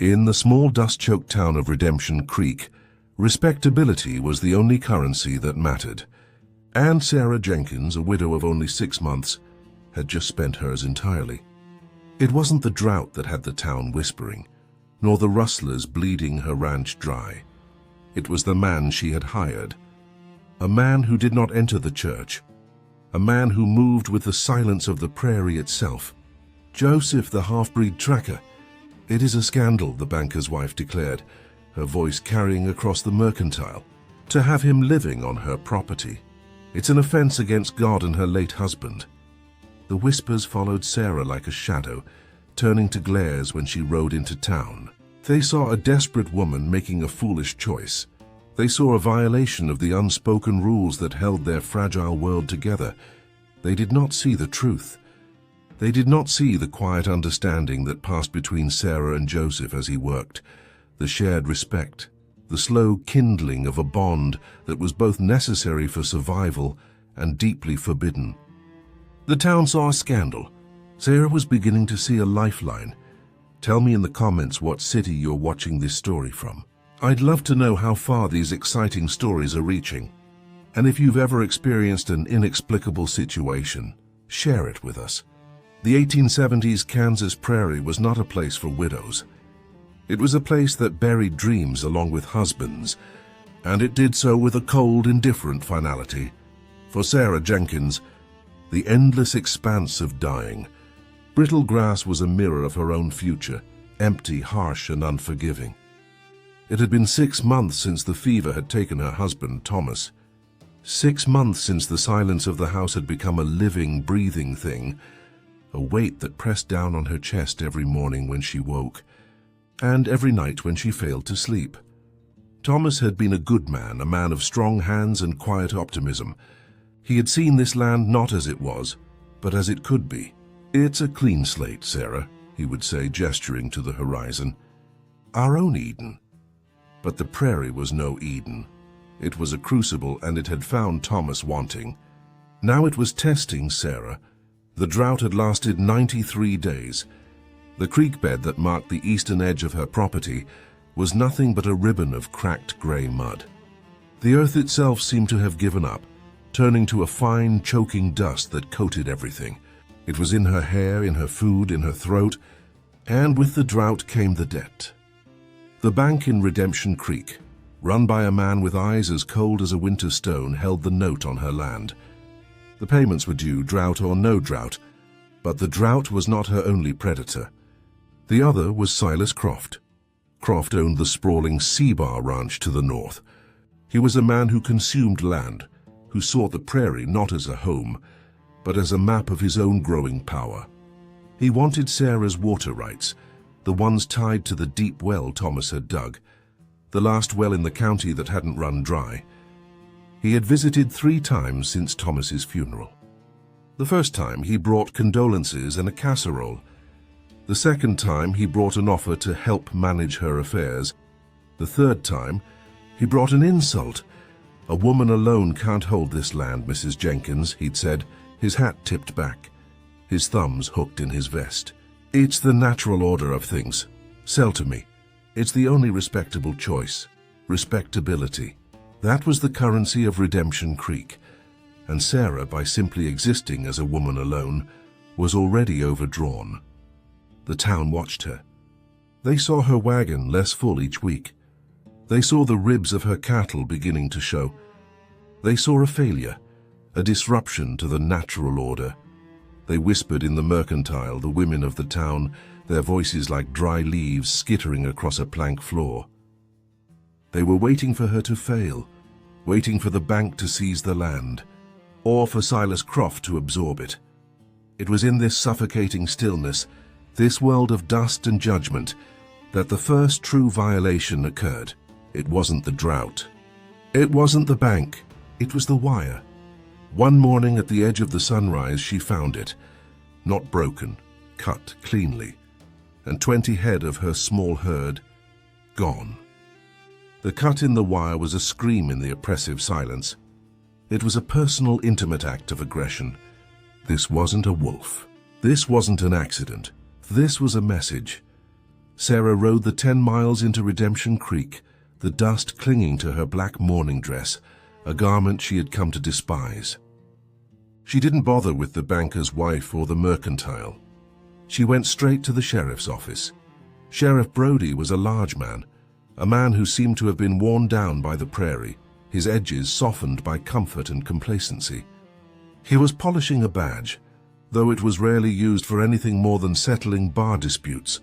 In the small dust-choked town of Redemption Creek, respectability was the only currency that mattered. And Sarah Jenkins, a widow of only 6 months, had just spent hers entirely. It wasn't the drought that had the town whispering, nor the rustlers bleeding her ranch dry. It was the man she had hired, a man who did not enter the church, a man who moved with the silence of the prairie itself. Joseph, the half-breed tracker. It is a scandal, the banker's wife declared, her voice carrying across the mercantile, to have him living on her property. It's an offense against God and her late husband. The whispers followed Sarah like a shadow, turning to glares when she rode into town. They saw a desperate woman making a foolish choice. They saw a violation of the unspoken rules that held their fragile world together. They did not see the truth. They did not see the quiet understanding that passed between Sarah and Joseph as he worked, the shared respect, the slow kindling of a bond that was both necessary for survival and deeply forbidden. The town saw a scandal. Sarah was beginning to see a lifeline. Tell me in the comments what city you're watching this story from. I'd love to know how far these exciting stories are reaching. And if you've ever experienced an inexplicable situation, share it with us. The 1870s Kansas prairie was not a place for widows. It was a place that buried dreams along with husbands, and it did so with a cold, indifferent finality. For Sarah Jenkins, the endless expanse of dying. Brittle grass was a mirror of her own future, empty, harsh, and unforgiving. It had been 6 months since the fever had taken her husband, Thomas. 6 months since the silence of the house had become a living, breathing thing, a weight that pressed down on her chest every morning when she woke, and every night when she failed to sleep. Thomas had been a good man, a man of strong hands and quiet optimism. He had seen this land not as it was, but as it could be. "It's a clean slate, Sarah," he would say, gesturing to the horizon. "Our own Eden." But the prairie was no Eden. It was a crucible, and it had found Thomas wanting. Now it was testing Sarah. The drought had lasted 93 days. The creek bed that marked the eastern edge of her property was nothing but a ribbon of cracked gray mud. The earth itself seemed to have given up, turning to a fine, choking dust that coated everything. It was in her hair, in her food, in her throat, and with the drought came the debt. The bank in Redemption Creek, run by a man with eyes as cold as a winter stone, held the note on her land. The payments were due, drought or no drought, but the drought was not her only predator. The other was Silas Croft. Croft owned the sprawling Seabar Ranch to the north. He was a man who consumed land, who saw the prairie not as a home, but as a map of his own growing power. He wanted Sarah's water rights, the ones tied to the deep well Thomas had dug, the last well in the county that hadn't run dry. He had visited 3 times since Thomas's funeral. The first time he brought condolences and a casserole. The second time he brought an offer to help manage her affairs. The third time he brought an insult. "A woman alone can't hold this land, Mrs. Jenkins," he'd said, his hat tipped back, his thumbs hooked in his vest. "It's the natural order of things. Sell to me. It's the only respectable choice. Respectability." That was the currency of Redemption Creek, and Sarah, by simply existing as a woman alone, was already overdrawn. The town watched her. They saw her wagon less full each week. They saw the ribs of her cattle beginning to show. They saw a failure, a disruption to the natural order. They whispered in the mercantile, the women of the town, their voices like dry leaves skittering across a plank floor. They were waiting for her to fail, waiting for the bank to seize the land, or for Silas Croft to absorb it. It was in this suffocating stillness, this world of dust and judgment, that the first true violation occurred. It wasn't the drought. It wasn't the bank. It was the wire. One morning at the edge of the sunrise, she found it, not broken, cut cleanly, and 20 head of her small herd gone. The cut in the wire was a scream in the oppressive silence. It was a personal, intimate act of aggression. This wasn't a wolf. This wasn't an accident. This was a message. Sarah rode the 10 miles into Redemption Creek, the dust clinging to her black mourning dress, a garment she had come to despise. She didn't bother with the banker's wife or the mercantile. She went straight to the sheriff's office. Sheriff Brody was a large man, a man who seemed to have been worn down by the prairie, his edges softened by comfort and complacency. He was polishing a badge, though it was rarely used for anything more than settling bar disputes.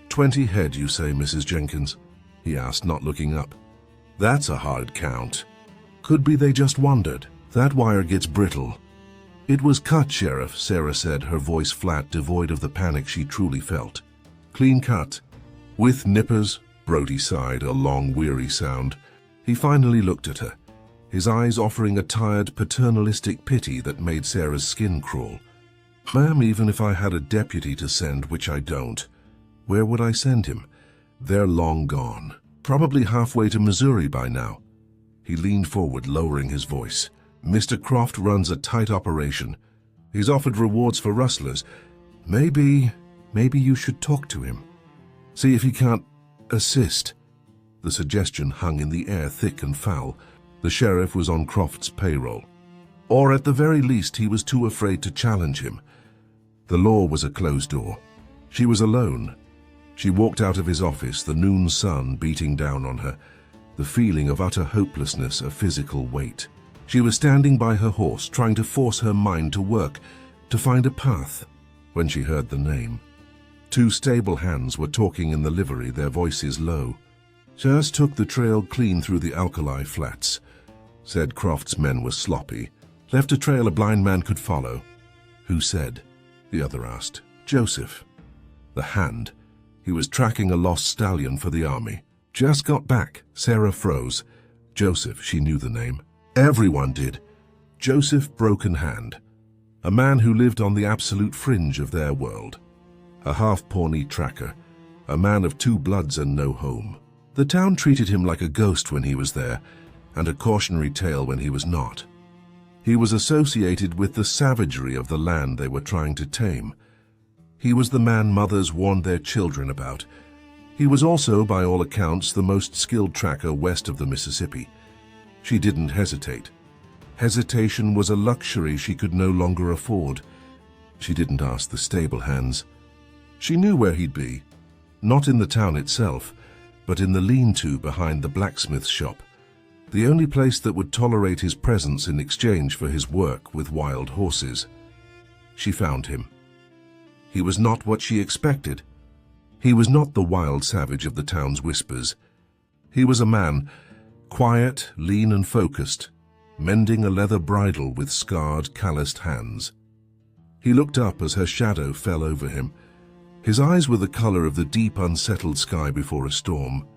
20 head, you say, Mrs. Jenkins? He asked, not looking up. That's a hard count. Could be they just wandered. That wire gets brittle. It was cut, Sheriff, Sarah said, her voice flat, devoid of the panic she truly felt. Clean cut. With nippers, Brody sighed, a long, weary sound. He finally looked at her, his eyes offering a tired, paternalistic pity that made Sarah's skin crawl. Ma'am, even if I had a deputy to send, which I don't, where would I send him? They're long gone. Probably halfway to Missouri by now. He leaned forward, lowering his voice. Mr. Croft runs a tight operation. He's offered rewards for rustlers. Maybe you should talk to him. See if he can't assist. The suggestion hung in the air, thick and foul. The sheriff was on Croft's payroll. Or at the very least, he was too afraid to challenge him. The law was a closed door. She was alone. She walked out of his office, the noon sun beating down on her, the feeling of utter hopelessness, a physical weight. She was standing by her horse, trying to force her mind to work, to find a path, when she heard the name. 2 stable hands were talking in the livery, their voices low. Just took the trail clean through the alkali flats. Said Croft's men were sloppy. Left a trail a blind man could follow. Who said? The other asked. Joseph. The hand. He was tracking a lost stallion for the army. Just got back. Sarah froze. Joseph, she knew the name. Everyone did. Joseph Broken Hand. A man who lived on the absolute fringe of their world. A half-Pawnee tracker. A man of 2 bloods and no home. The town treated him like a ghost when he was there, and a cautionary tale when he was not. He was associated with the savagery of the land they were trying to tame. He was the man mothers warned their children about. He was also, by all accounts, the most skilled tracker west of the Mississippi. She didn't hesitate. Hesitation was a luxury she could no longer afford. She didn't ask the stable hands. She knew where he'd be, not in the town itself, but in the lean-to behind the blacksmith's shop, the only place that would tolerate his presence in exchange for his work with wild horses. She found him. He was not what she expected. He was not the wild savage of the town's whispers. He was a man, quiet, lean and focused, mending a leather bridle with scarred, calloused hands. He looked up as her shadow fell over him. His eyes were the color of the deep, unsettled sky before a storm.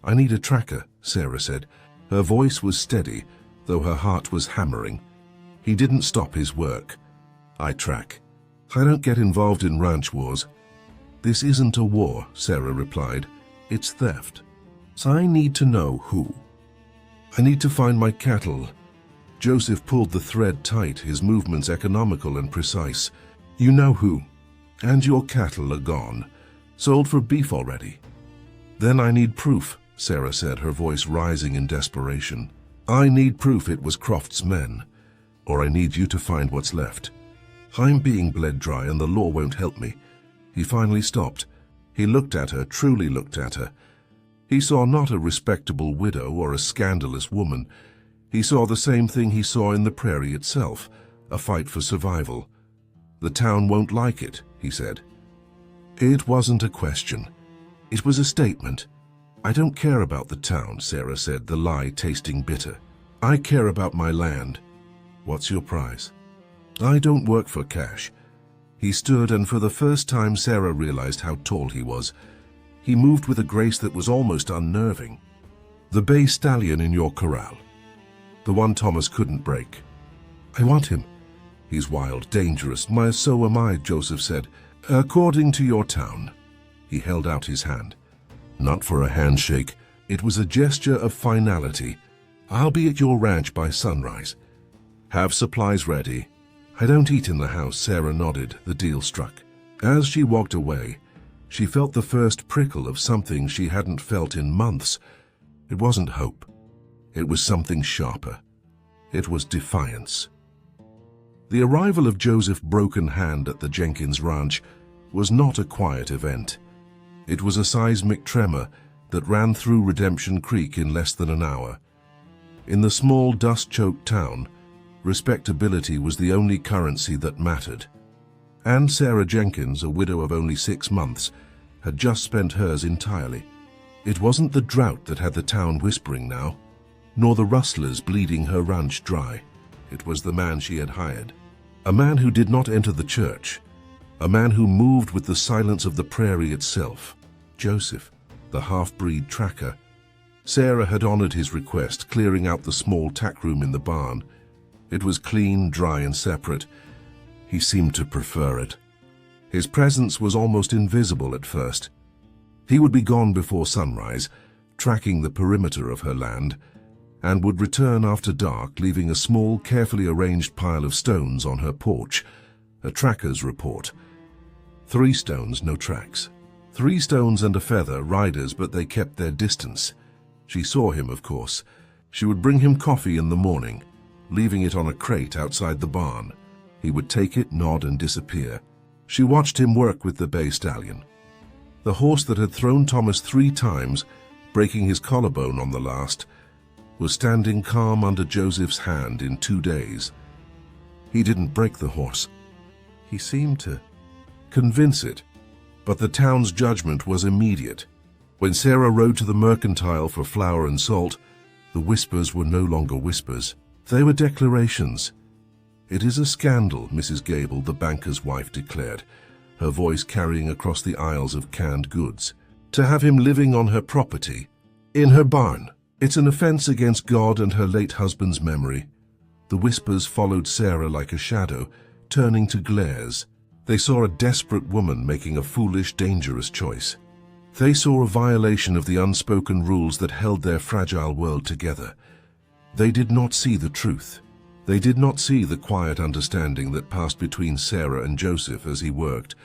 I need a tracker, Sarah said. Her voice was steady, though her heart was hammering. He didn't stop his work. I track. I don't get involved in ranch wars. This isn't a war, Sarah replied. It's theft. So I need to know who. I need to find my cattle. Joseph pulled the thread tight, his movements economical and precise. You know who. And your cattle are gone. Sold for beef already. Then I need proof, Sarah said, her voice rising in desperation. I need proof it was Croft's men, or I need you to find what's left. I'm being bled dry and the law won't help me. He finally stopped. He looked at her, truly looked at her. He saw not a respectable widow or a scandalous woman. He saw the same thing he saw in the prairie itself, a fight for survival. The town won't like it, he said. It wasn't a question. It was a statement. I don't care about the town, Sarah said, the lie tasting bitter. I care about my land. What's your price? I don't work for cash. He stood, and for the first time Sarah realized how tall he was. He moved with a grace that was almost unnerving. The bay stallion in your corral. The one Thomas couldn't break. I want him. He's wild, dangerous. So am I, Joseph said. According to your town. He held out his hand. Not for a handshake. It was a gesture of finality. I'll be at your ranch by sunrise. Have supplies ready. I don't eat in the house, Sarah nodded. The deal struck. As she walked away, She felt the first prickle of something she hadn't felt in months. It wasn't hope. It was something sharper. It was defiance. The arrival of Joseph's broken hand at the Jenkins ranch was not a quiet event. It was a seismic tremor that ran through Redemption Creek in less than an hour. In the small, dust-choked town, respectability was the only currency that mattered. And Sarah Jenkins, a widow of only 6 months, had just spent hers entirely. It wasn't the drought that had the town whispering now, nor the rustlers bleeding her ranch dry. It was the man she had hired. A man who did not enter the church. A man who moved with the silence of the prairie itself. Joseph, the half-breed tracker. Sarah had honored his request, clearing out the small tack room in the barn. It was clean, dry, and separate. He seemed to prefer it. His presence was almost invisible at first. He would be gone before sunrise, tracking the perimeter of her land, and would return after dark, leaving a small, carefully arranged pile of stones on her porch. A tracker's report. 3 stones, no tracks. 3 stones and a feather, riders, but they kept their distance. She saw him, of course. She would bring him coffee in the morning, leaving it on a crate outside the barn. He would take it, nod, and disappear. She watched him work with the bay stallion. The horse that had thrown Thomas 3 times, breaking his collarbone on the last, was standing calm under Joseph's hand in 2 days. He didn't break the horse. He seemed to convince it, but the town's judgment was immediate. When Sarah rode to the mercantile for flour and salt, the whispers were no longer whispers. They were declarations. "It is a scandal," Mrs. Gable, the banker's wife, declared, her voice carrying across the aisles of canned goods. "To have him living on her property, in her barn. It's an offense against God and her late husband's memory." The whispers followed Sarah like a shadow, turning to glares. They saw a desperate woman making a foolish, dangerous choice. They saw a violation of the unspoken rules that held their fragile world together. They did not see the truth. They did not see the quiet understanding that passed between Sarah and Joseph as he worked.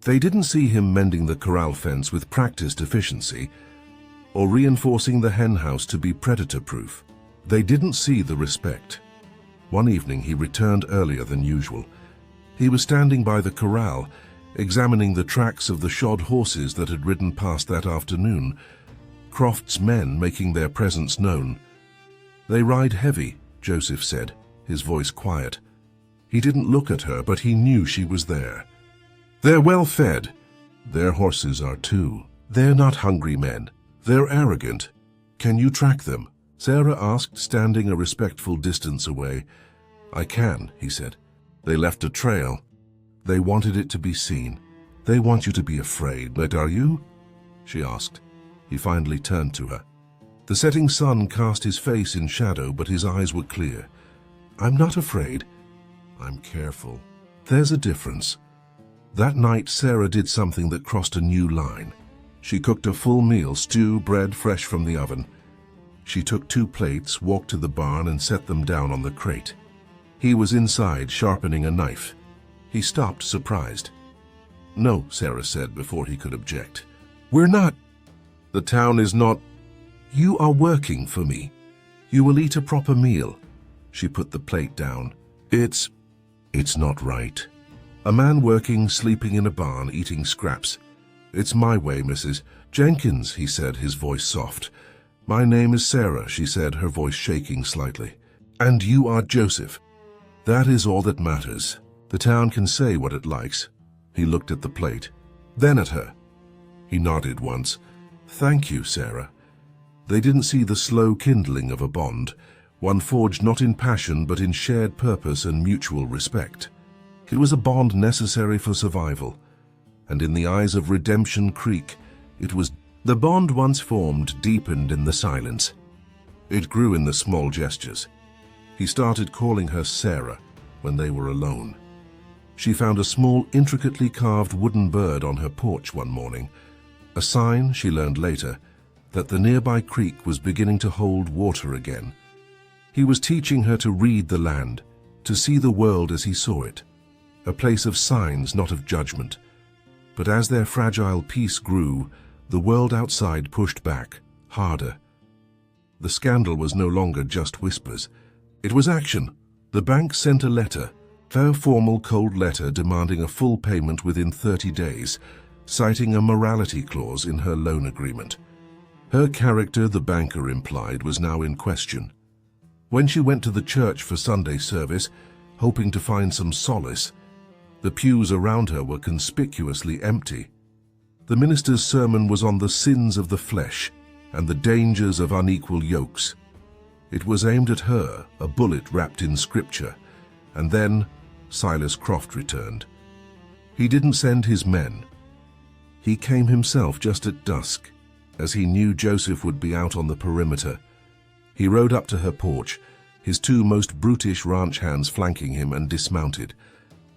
They didn't see him mending the corral fence with practiced efficiency, or reinforcing the hen house to be predator-proof. They didn't see the respect. One evening he returned earlier than usual. He was standing by the corral, examining the tracks of the shod horses that had ridden past that afternoon, Croft's men making their presence known. "They ride heavy," Joseph said, his voice quiet. He didn't look at her, but he knew she was there. "They're well fed." "Their horses are too. They're not hungry men. They're arrogant. Can you track them?" Sarah asked, standing a respectful distance away. "I can," he said. "They left a trail. They wanted it to be seen. They want you to be afraid, but are you?" she asked. He finally turned to her. The setting sun cast his face in shadow, but his eyes were clear. "I'm not afraid. I'm careful. There's a difference." That night, Sarah did something that crossed a new line. She cooked a full meal, stew, bread fresh from the oven. She took 2 plates, walked to the barn, and set them down on the crate. He was inside, sharpening a knife. He stopped, surprised. "No," Sarah said before he could object. "We're not. The town is not. You are working for me. You will eat a proper meal." She put the plate down. It's not right. A man working, sleeping in a barn, eating scraps. "It's my way, Mrs. Jenkins," he said, his voice soft. "My name is Sarah," she said, her voice shaking slightly. "And you are Joseph. That is all that matters. The town can say what it likes." He looked at the plate, then at her. He nodded once. "Thank you, Sarah." They didn't see the slow kindling of a bond, one forged not in passion but in shared purpose and mutual respect. It was a bond necessary for survival, and in the eyes of Redemption Creek, it was. The bond once formed deepened in the silence. It grew in the small gestures. He started calling her Sarah when they were alone. She found a small, intricately carved wooden bird on her porch one morning, a sign, she learned later, that the nearby creek was beginning to hold water again. He was teaching her to read the land, to see the world as he saw it, a place of signs, not of judgment. But as their fragile peace grew, the world outside pushed back, harder. The scandal was no longer just whispers. It was action. The bank sent a letter, a formal cold letter demanding a full payment within 30 days, citing a morality clause in her loan agreement. Her character, the banker implied, was now in question. When she went to the church for Sunday service, hoping to find some solace, the pews around her were conspicuously empty. The minister's sermon was on the sins of the flesh and the dangers of unequal yokes. It was aimed at her, a bullet wrapped in scripture, and then Silas Croft returned. He didn't send his men. He came himself just at dusk, as he knew Joseph would be out on the perimeter. He rode up to her porch, his two most brutish ranch hands flanking him, and dismounted.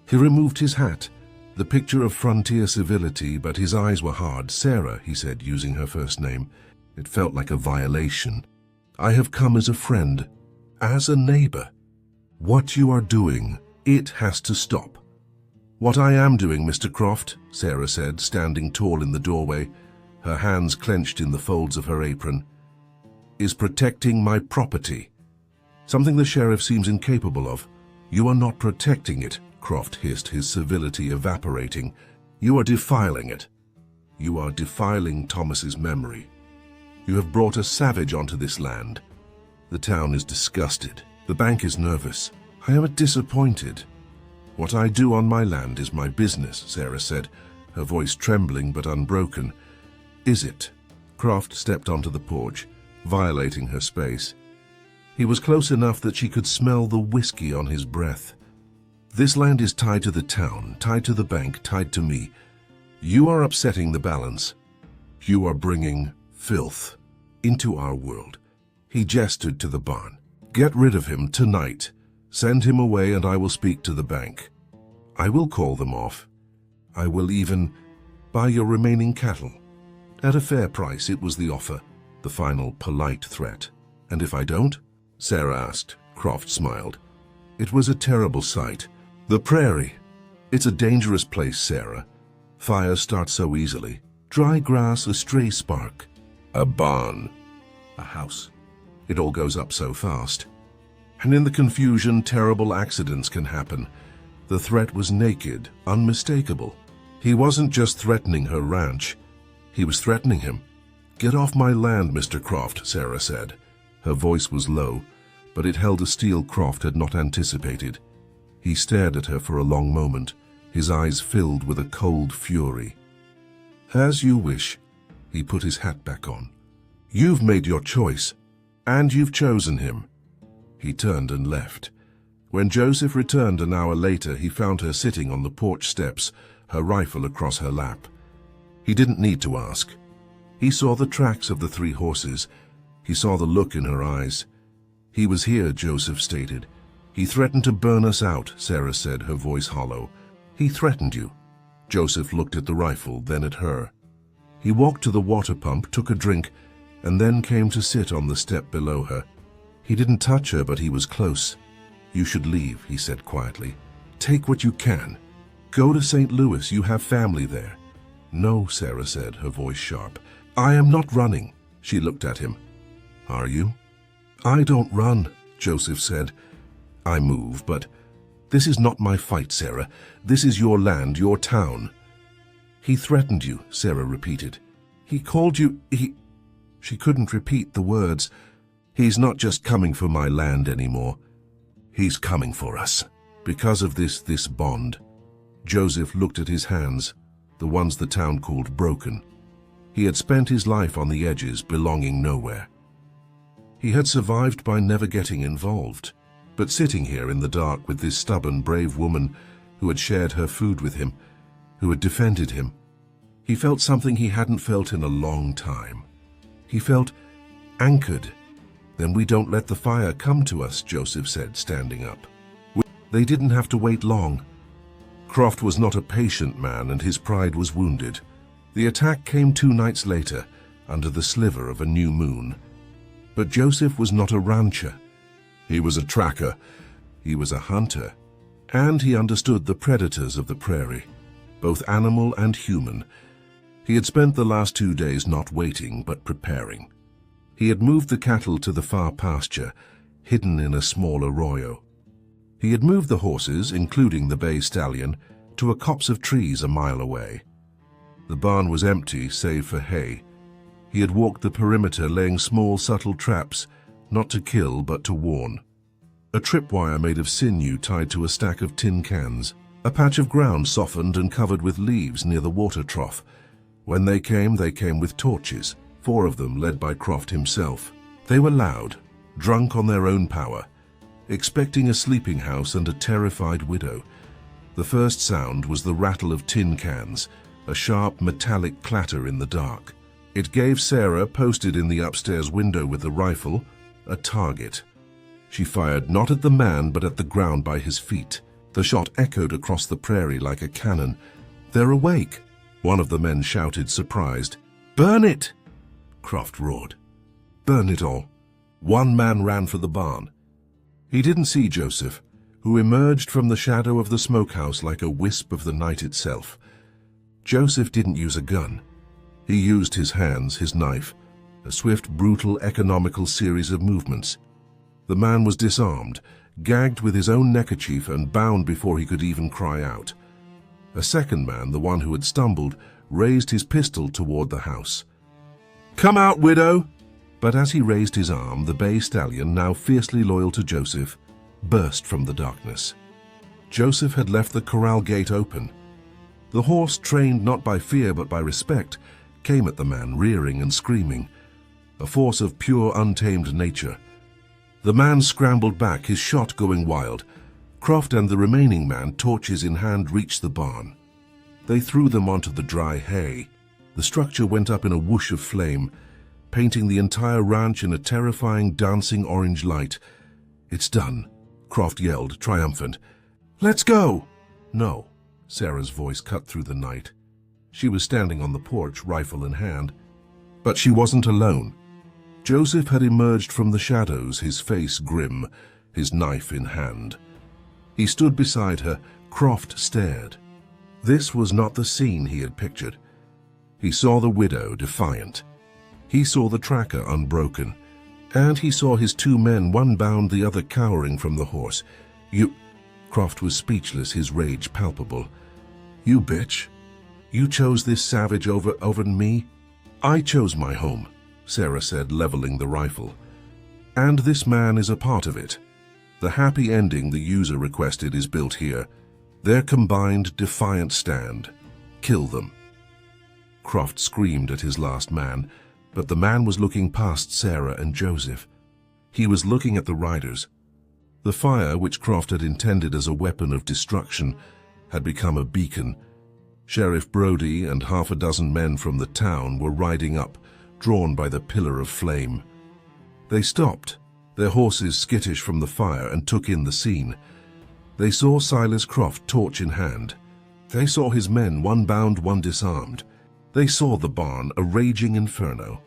He removed his hat, the picture of frontier civility, but his eyes were hard. "Sarah," he said, using her first name. It felt like a violation. "I have come as a friend, as a neighbor. What you are doing, it has to stop." "What I am doing, Mr. Croft," Sarah said, standing tall in the doorway, her hands clenched in the folds of her apron, "is protecting my property. Something the sheriff seems incapable of." "You are not protecting it," Croft hissed, his civility evaporating. "You are defiling it. You are defiling Thomas's memory. You have brought a savage onto this land. The town is disgusted. The bank is nervous. I am disappointed. What I do on my land is my business," Sarah said, her voice trembling but unbroken. "Is it?" Croft stepped onto the porch, violating her space. He was close enough that she could smell the whiskey on his breath. "This land is tied to the town, tied to the bank, tied to me. You are upsetting the balance. You are bringing filth into our world." He gestured to the barn. "Get rid of him tonight. Send him away and I will speak to the bank. I will call them off. I will even buy your remaining cattle. At a fair price," it was the offer, the final polite threat. "And if I don't?" Sarah asked. Croft smiled. It was a terrible sight. "The prairie. It's a dangerous place, Sarah. Fires start so easily. Dry grass, a stray spark. A barn. A house. It all goes up so fast. And in the confusion, terrible accidents can happen." The threat was naked, unmistakable. He wasn't just threatening her ranch. He was threatening him. "Get off my land, Mr. Croft," Sarah said. Her voice was low, but it held a steel Croft had not anticipated. He stared at her for a long moment, his eyes filled with a cold fury. "As you wish." He put his hat back on. "You've made your choice, and you've chosen him." He turned and left. When Joseph returned an hour later, he found her sitting on the porch steps, her rifle across her lap. He didn't need to ask. He saw the tracks of the 3 horses. He saw the look in her eyes. "He was here," Joseph stated. "He threatened to burn us out," Sarah said, her voice hollow. "He threatened you." Joseph looked at the rifle, then at her. He walked to the water pump, took a drink, and then came to sit on the step below her. He didn't touch her, but he was close. "You should leave," he said quietly. "Take what you can. Go to St. Louis. You have family there." "No," Sarah said, her voice sharp. "I am not running." She looked at him. "Are you?" "I don't run," Joseph said. "I move, but this is not my fight, Sarah. This is your land, your town." "He threatened you," Sarah repeated. "He called you, She couldn't repeat the words. "He's not just coming for my land anymore. He's coming for us. Because of this bond." Joseph looked at his hands, the ones the town called broken. He had spent his life on the edges, belonging nowhere. He had survived by never getting involved, but sitting here in the dark with this stubborn, brave woman who had shared her food with him, who had defended him, he felt something he hadn't felt in a long time. He felt anchored. "Then we don't let the fire come to us," Joseph said, standing up. They didn't have to wait long. Croft was not a patient man, and his pride was wounded. The attack came 2 nights later, under the sliver of a new moon. But Joseph was not a rancher. He was a tracker. He was a hunter. And he understood the predators of the prairie. both animal and human. He had spent the last 2 days not waiting, but preparing. He had moved the cattle to the far pasture, hidden in a small arroyo. He had moved the horses, including the bay stallion, to a copse of trees a mile away. The barn was empty, save for hay. He had walked the perimeter, laying small, subtle traps, not to kill, but to warn. A tripwire made of sinew tied to a stack of tin cans. A patch of ground softened and covered with leaves near the water trough. When they came with torches, 4 of them led by Croft himself. They were loud, drunk on their own power, expecting a sleeping house and a terrified widow. The first sound was the rattle of tin cans, a sharp metallic clatter in the dark. It gave Sarah, posted in the upstairs window with the rifle, a target. She fired not at the man but at the ground by his feet. The shot echoed across the prairie like a cannon. "They're awake," one of the men shouted, surprised. "Burn it!" Croft roared. "Burn it all." One man ran for the barn. He didn't see Joseph, who emerged from the shadow of the smokehouse like a wisp of the night itself. Joseph didn't use a gun. He used his hands, his knife, a swift, brutal, economical series of movements. The man was disarmed, gagged with his own neckerchief and bound before he could even cry out. A second man, the one who had stumbled, raised his pistol toward the house. "Come out, widow!" But as he raised his arm, the bay stallion, now fiercely loyal to Joseph, burst from the darkness. Joseph had left the corral gate open. The horse, trained not by fear but by respect, came at the man, rearing and screaming, a force of pure, untamed nature. The man scrambled back, his shot going wild. Croft and the remaining man, torches in hand, reached the barn. They threw them onto the dry hay. The structure went up in a whoosh of flame, painting the entire ranch in a terrifying, dancing orange light. "It's done," Croft yelled, triumphant. "Let's go!" "No," Sarah's voice cut through the night. She was standing on the porch, rifle in hand. But she wasn't alone. Joseph had emerged from the shadows, his face grim, his knife in hand. He stood beside her. Croft stared. This was not the scene he had pictured. He saw the widow, defiant. He saw the tracker, unbroken. And he saw his 2 men, one bound, the other cowering from the horse. "You—" Croft was speechless, his rage palpable. "You bitch. You chose this savage over me?" "I chose my home," Sarah said, leveling the rifle. "And this man is a part of it. The happy ending the user requested is built here. Their combined, defiant stand. Kill them." Croft screamed at his last man, but the man was looking past Sarah and Joseph. He was looking at the riders. The fire, which Croft had intended as a weapon of destruction, had become a beacon. Sheriff Brody and 6 men from the town were riding up, drawn by the pillar of flame. They stopped, their horses skittish from the fire, and took in the scene. They saw Silas Croft, torch in hand. They saw his men, one bound, one disarmed. They saw the barn, a raging inferno.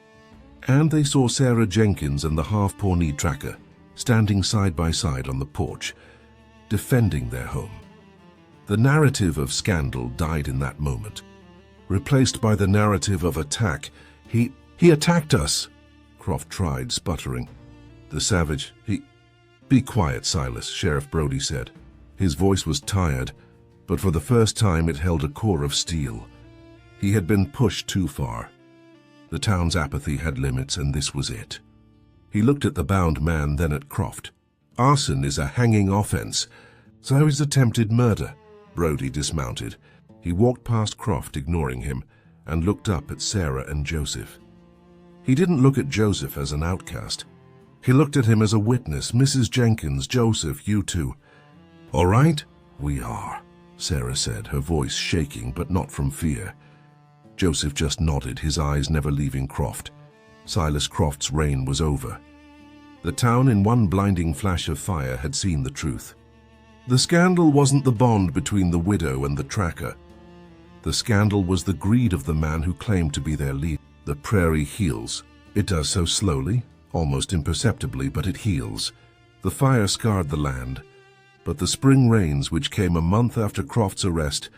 And they saw Sarah Jenkins and the half-Pawnee tracker, standing side by side on the porch, defending their home. The narrative of scandal died in that moment, replaced by the narrative of attack. He attacked us," Croft tried, sputtering. "The savage, Be quiet, Silas," Sheriff Brody said. His voice was tired, but for the first time it held a core of steel. He had been pushed too far. The town's apathy had limits, and this was it. He looked at the bound man, then at Croft. "Arson is a hanging offense. So is attempted murder." Brody dismounted. He walked past Croft, ignoring him, and looked up at Sarah and Joseph. He didn't look at Joseph as an outcast. He looked at him as a witness. "Mrs. Jenkins, Joseph, you too." "All right?" "We are," Sarah said, her voice shaking, but not from fear. Joseph just nodded, his eyes never leaving Croft. Silas Croft's reign was over. The town, in one blinding flash of fire, had seen the truth. The scandal wasn't the bond between the widow and the tracker. The scandal was the greed of the man who claimed to be their leader. The prairie heals. It does so slowly, almost imperceptibly, but it heals. The fire scarred the land, but the spring rains, which came a month after Croft's arrest,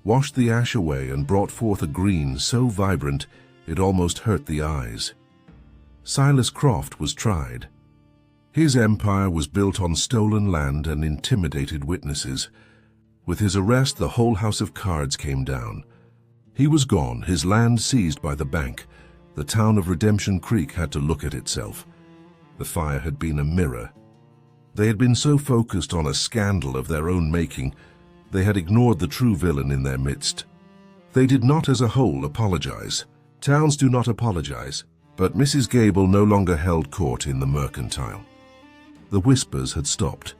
washed the ash away and brought forth a green so vibrant it almost hurt the eyes. Silas Croft was tried. His empire was built on stolen land and intimidated witnesses. With his arrest, the whole house of cards came down. He was gone, his land seized by the bank. The town of Redemption Creek had to look at itself. The fire had been a mirror. They had been so focused on a scandal of their own making, they had ignored the true villain in their midst. They did not as a whole apologize. Towns do not apologize, but Mrs. Gable no longer held court in the Mercantile. The whispers had stopped.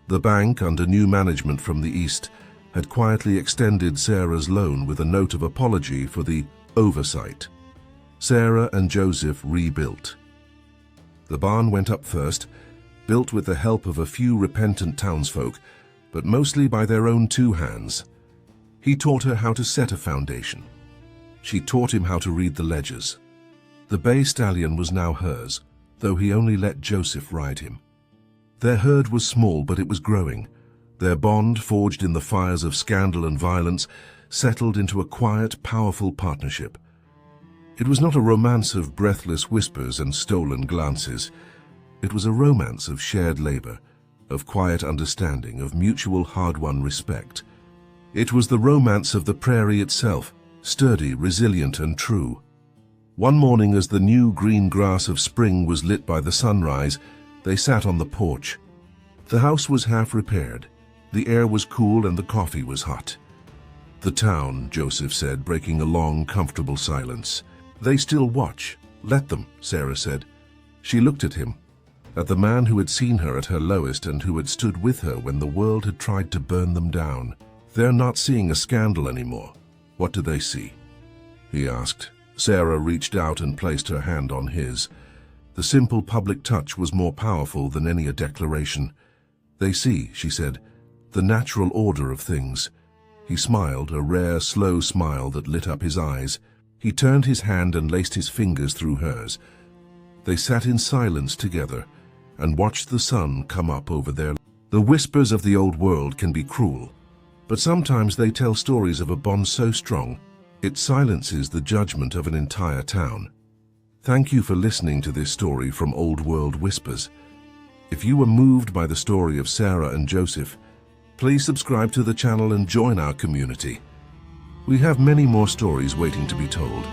The bank, under new management from the east, had quietly extended Sarah's loan with a note of apology for the oversight. Sarah and Joseph rebuilt. The barn went up first, built with the help of a few repentant townsfolk, but mostly by their own two hands. He taught her how to set a foundation. She taught him how to read the ledgers. The bay stallion was now hers, though he only let Joseph ride him. Their herd was small, but it was growing. Their bond, forged in the fires of scandal and violence, settled into a quiet, powerful partnership. It was not a romance of breathless whispers and stolen glances. It was a romance of shared labor, of quiet understanding, of mutual hard-won respect. It was the romance of the prairie itself, sturdy, resilient, and true. One morning, as the new green grass of spring was lit by the sunrise, they sat on the porch. The house was half repaired. The air was cool and the coffee was hot. "The town," Joseph said, breaking a long, comfortable silence. "They still watch. Let them," Sarah said. She looked at him, at the man who had seen her at her lowest and who had stood with her when the world had tried to burn them down. "They're not seeing a scandal anymore. What do they see?" he asked. Sarah reached out and placed her hand on his. The simple public touch was more powerful than any declaration. "They see," she said, "the natural order of things." He smiled, a rare, slow smile that lit up his eyes. He turned his hand and laced his fingers through hers. They sat in silence together and watched the sun come up over their... The whispers of the old world can be cruel, but sometimes they tell stories of a bond so strong, it silences the judgment of an entire town. Thank you for listening to this story from Old World Whispers. If you were moved by the story of Sarah and Joseph, please subscribe to the channel and join our community. We have many more stories waiting to be told.